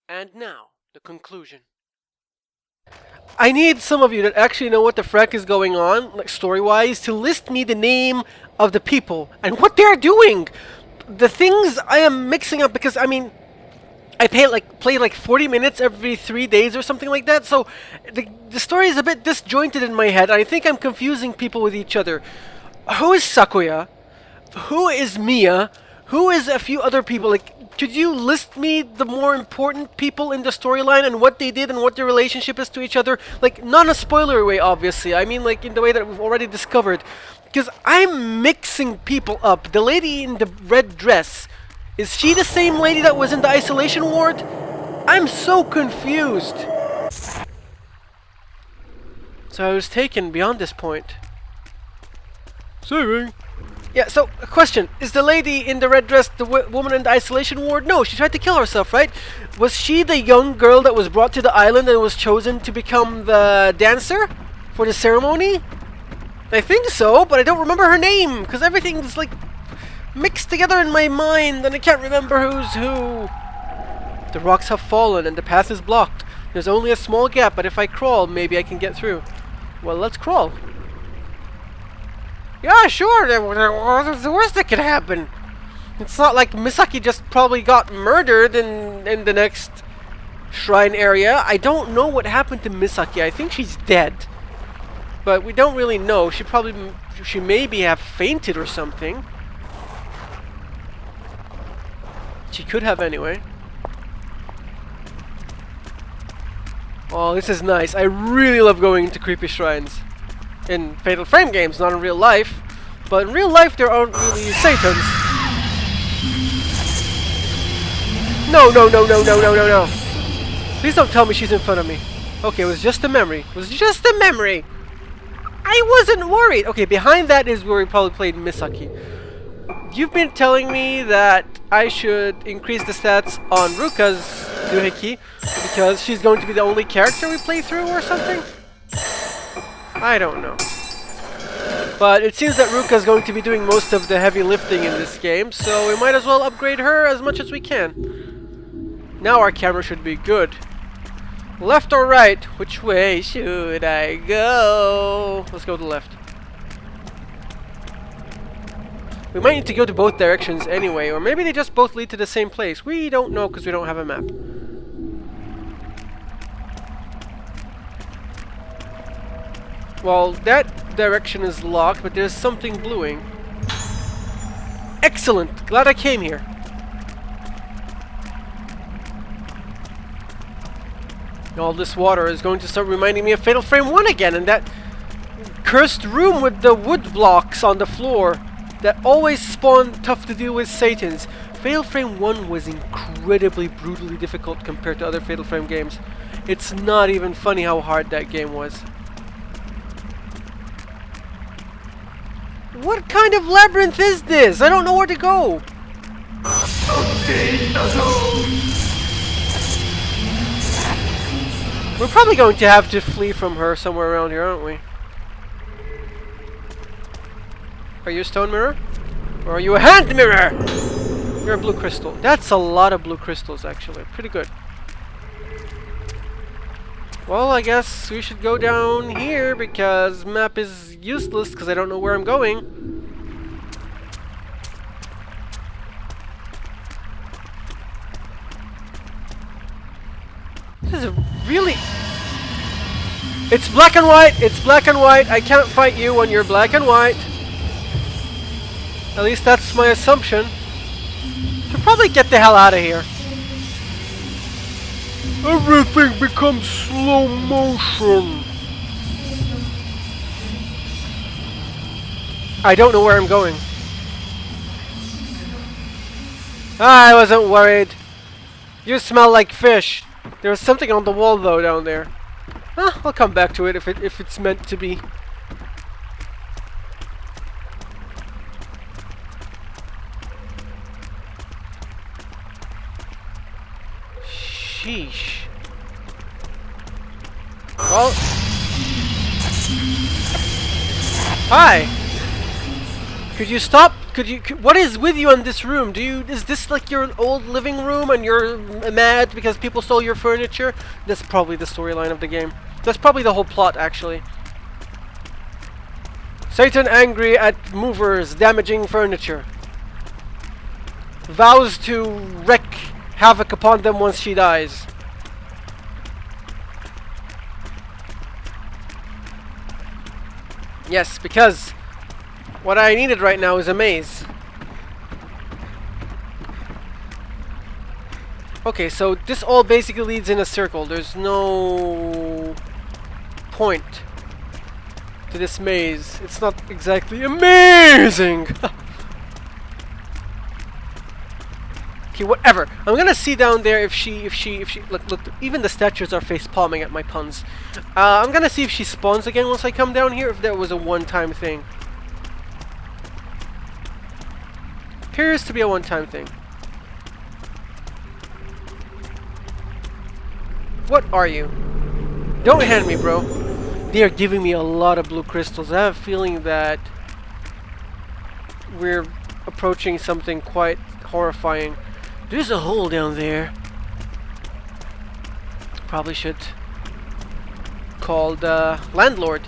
And now, the conclusion. I need some of you that actually know what the frack is going on, like story-wise, to list me the name of the people and what they're doing. The things I am mixing up because, I mean, I play like 40 minutes every 3 days or something like that, so the story is a bit disjointed in my head. I think I'm confusing people with each other. Who is Sakuya? Who is Mia? Who is a few other people? Like, could you list me the more important people in the storyline and what they did and what their relationship is to each other? Like, not in a spoiler way, obviously. I mean, like, in the way that we've already discovered. Because I'm mixing people up. The lady in the red dress, is she the same lady that was in the isolation ward? I'm so confused. So I was taken beyond this point. Saving. Yeah, so, a question. Is the lady in the red dress the woman in the isolation ward? No, she tried to kill herself, right? Was she the young girl that was brought to the island and was chosen to become the dancer for the ceremony? I think so, but I don't remember her name, because everything's, like, mixed together in my mind, and I can't remember who's who. The rocks have fallen, and the path is blocked. There's only a small gap, but if I crawl, maybe I can get through. Well, let's crawl. Yeah, sure, what's the worst that could happen? It's not like Misaki just probably got murdered in the next shrine area. I don't know what happened to Misaki. I think she's dead. But we don't really know. She maybe have fainted or something. She could have anyway. Oh, this is nice. I really love going into creepy shrines. In Fatal Frame games, not in real life. But in real life, there aren't really Satans. No, no, no, no, no, no, no, no. Please don't tell me she's in front of me. Okay, it was just a memory. It was just a memory. I wasn't worried. Okay, behind that is where we probably played Misaki. You've been telling me that I should increase the stats on Ruka's doohickey because she's going to be the only character we play through or something? I don't know. But it seems that Ruka's going to be doing most of the heavy lifting in this game, so we might as well upgrade her as much as we can. Now our camera should be good. Left or right? Which way should I go? Let's go to the left. We might need to go to both directions anyway, or maybe they just both lead to the same place. We don't know because we don't have a map. Well, that direction is locked, but there's something bluing. Excellent! Glad I came here. All this water is going to start reminding me of Fatal Frame 1 again, and that cursed room with the wood blocks on the floor that always spawned tough to deal with Satans. Fatal Frame 1 was incredibly brutally difficult compared to other Fatal Frame games. It's not even funny how hard that game was. What kind of labyrinth is this? I don't know where to go. We're probably going to have to flee from her somewhere around here, aren't we? Are you a stone mirror? Or are you a hand mirror? You're a blue crystal. That's a lot of blue crystals, actually. Pretty good. Well, I guess we should go down here because map is useless because I don't know where I'm going. This is really... It's black and white! It's black and white! I can't fight you when you're black and white. At least that's my assumption. Should probably get the hell out of here. Everything becomes slow motion. I don't know where I'm going. I wasn't worried. You smell like fish. There was something on the wall though down there. I'll come back to it if it's meant to be. Sheesh. Well. Hi. Could you stop What is with you in this room? Is this like your old living room and you're mad because people stole your furniture? That's probably the storyline of the game. That's probably the whole plot, actually. Satan angry at movers damaging furniture. Vows to wreak havoc upon them once she dies. Yes, because what I needed right now is a maze. Okay, so this all basically leads in a circle. There's no point to this maze. It's not exactly amazing. Okay, whatever. I'm gonna see down there if she look, even the statues are face palming at my puns. I'm gonna see if she spawns again once I come down here, if that was a one-time thing. Appears to be a one-time thing. What are you? Don't hand me, bro. They are giving me a lot of blue crystals. I have a feeling that we're approaching something quite horrifying. There's a hole down there. Probably should call the landlord.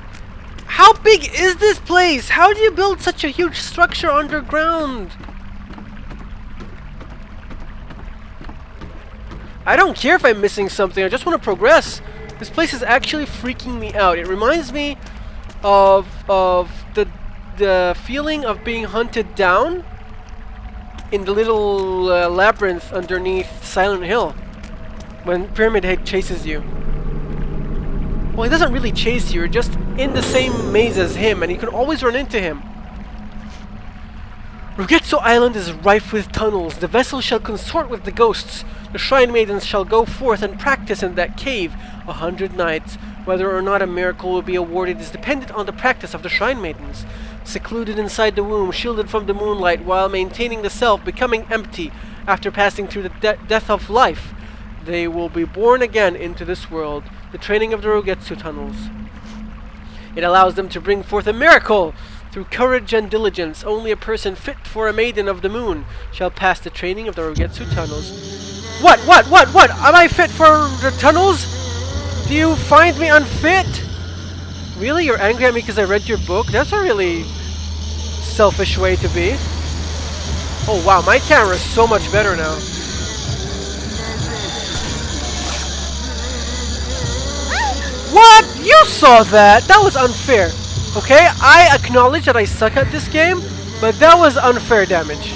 How big is this place? How do you build such a huge structure underground? I don't care if I'm missing something. I just want to progress. This place is actually freaking me out. It reminds me of the feeling of being hunted down in the little labyrinth underneath Silent Hill when Pyramid Head chases you. Well, he doesn't really chase you. You're just in the same maze as him, and you can always run into him. Rugetsu Island is rife with tunnels. The vessel shall consort with the ghosts. The shrine maidens shall go forth and practice in that cave 100 nights. Whether or not a miracle will be awarded is dependent on the practice of the shrine maidens. Secluded inside the womb, shielded from the moonlight, while maintaining the self, becoming empty after passing through the death of life, they will be born again into this world. The training of the Rugetsu tunnels. It allows them to bring forth a miracle. Through courage and diligence, only a person fit for a maiden of the moon shall pass the training of the Rugetsu tunnels. What? Am I fit for the tunnels? Do you find me unfit? Really? You're angry at me because I read your book? That's a really selfish way to be. Oh wow, my camera is so much better now. What? You saw that? That was unfair. Okay, I acknowledge that I suck at this game, but that was unfair damage.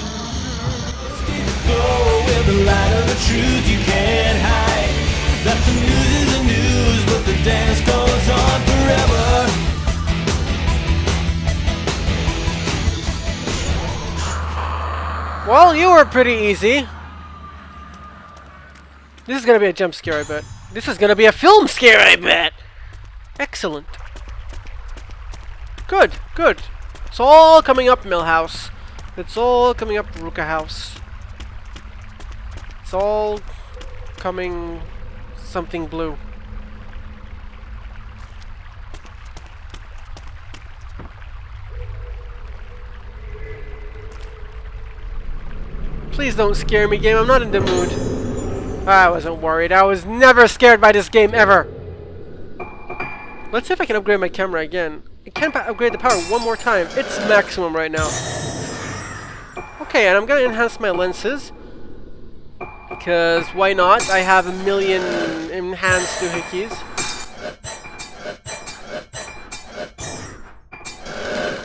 Well, you were pretty easy. This is gonna be a jump scare, I bet. This is gonna be a film scare, I bet. Excellent. Good, good. It's all coming up, Millhouse. It's all coming up, Ruka House. It's all coming something blue. Please don't scare me, game. I'm not in the mood. I wasn't worried. I was never scared by this game, ever. Let's see if I can upgrade my camera again. I can't upgrade the power one more time. It's maximum right now. Okay, and I'm gonna enhance my lenses. Because why not? I have a million enhanced doohickeys.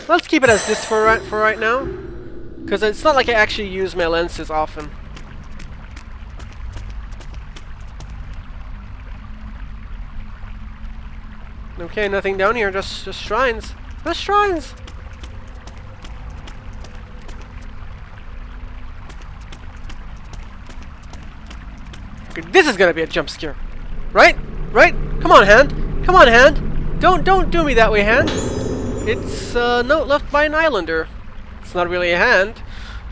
Let's keep it as this for right now. Because it's not like I actually use my lenses often. Okay, nothing down here, just shrines. Just shrines! Okay, this is gonna be a jump scare. Right? Right? Come on, hand! Come on, hand! Don't do me that way, hand! It's a note left by an islander. It's not really a hand.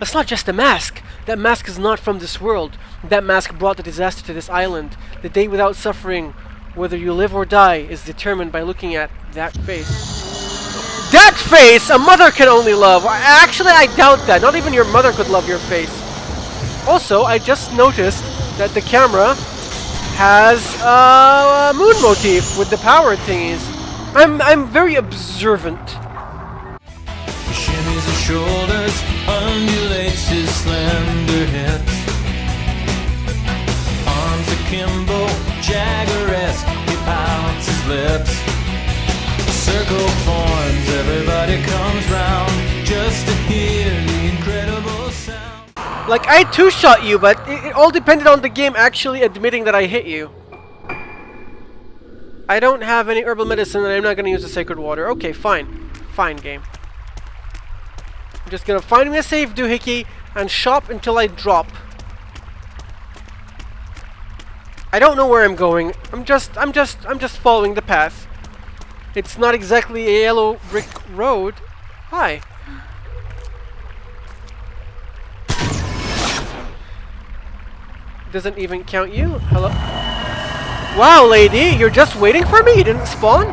That's not just a mask. That mask is not from this world. That mask brought the disaster to this island. The day without suffering, whether you live or die, is determined by looking at that face. That face, a mother can only love. Actually, I doubt that. Not even your mother could love your face. Also, I just noticed that the camera has a moon motif with the power thingies. I'm very observant. He shimmies his shoulders, undulates his slender hips. Arms akimbo, Jagger-esque, he pouts his lips. Circle forms, everybody comes round just to hear the incredible sound. Like, I two-shot you, but it all depended on the game actually admitting that I hit you. I don't have any herbal medicine and I'm not gonna use the sacred water. Okay, fine. Fine, game. I'm just gonna find me a safe doohickey and shop until I drop. I don't know where I'm going. I'm just following the path. It's not exactly a yellow brick road. Hi. Doesn't even count you. Hello. Wow, lady, you're just waiting for me? You didn't spawn?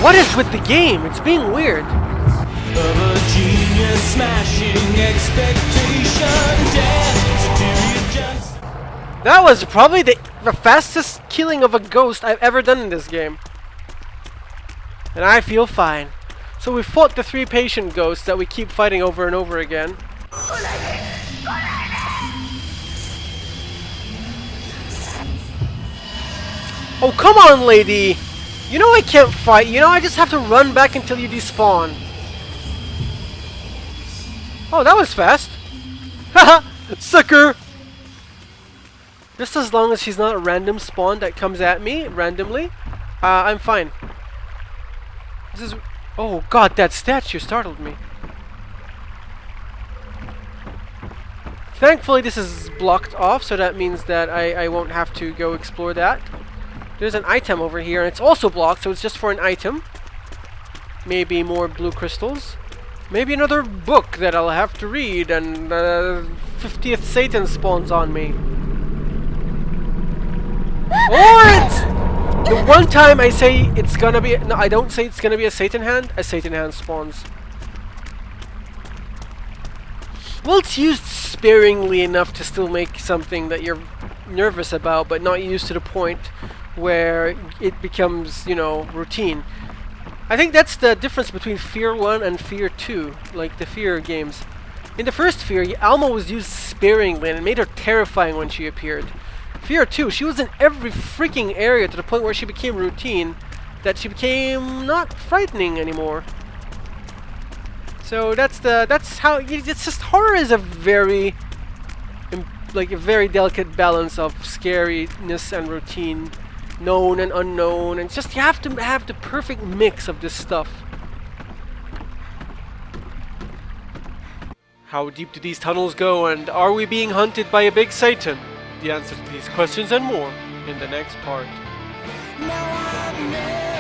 What is with the game? It's being weird. Of a genius smashing expectation, death, just. That was probably the fastest killing of a ghost I've ever done in this game. And I feel fine. So we fought the 3 patient ghosts that we keep fighting over and over again. Oh, come on, lady! You know I can't fight. You know I just have to run back until you despawn. Oh, that was fast. Haha! Sucker! Just as long as she's not a random spawn that comes at me randomly, I'm fine. This is... Oh god, that statue startled me. Thankfully this is blocked off, so that means that I won't have to go explore that. There's an item over here, and it's also blocked, so it's just for an item. Maybe more blue crystals. Maybe another book that I'll have to read, and 50th Satan spawns on me. Or it's... The one time I say it's gonna be... No, I don't say it's gonna be a Satan hand spawns. Well, it's used sparingly enough to still make something that you're nervous about, but not used to the point where it becomes, you know, routine. I think that's the difference between Fear 1 and Fear 2, like the Fear games. In the first Fear, Alma was used sparingly and it made her terrifying when she appeared. Fear 2, she was in every freaking area to the point where she became routine, that she became not frightening anymore. So that's how, it's just, horror is a very, like a very delicate balance of scariness and routine, known and unknown, and it's just, you have to have the perfect mix of this stuff. How deep do these tunnels go, and are we being hunted by a big Satan? The answer to these questions and more in the next part. Now I'm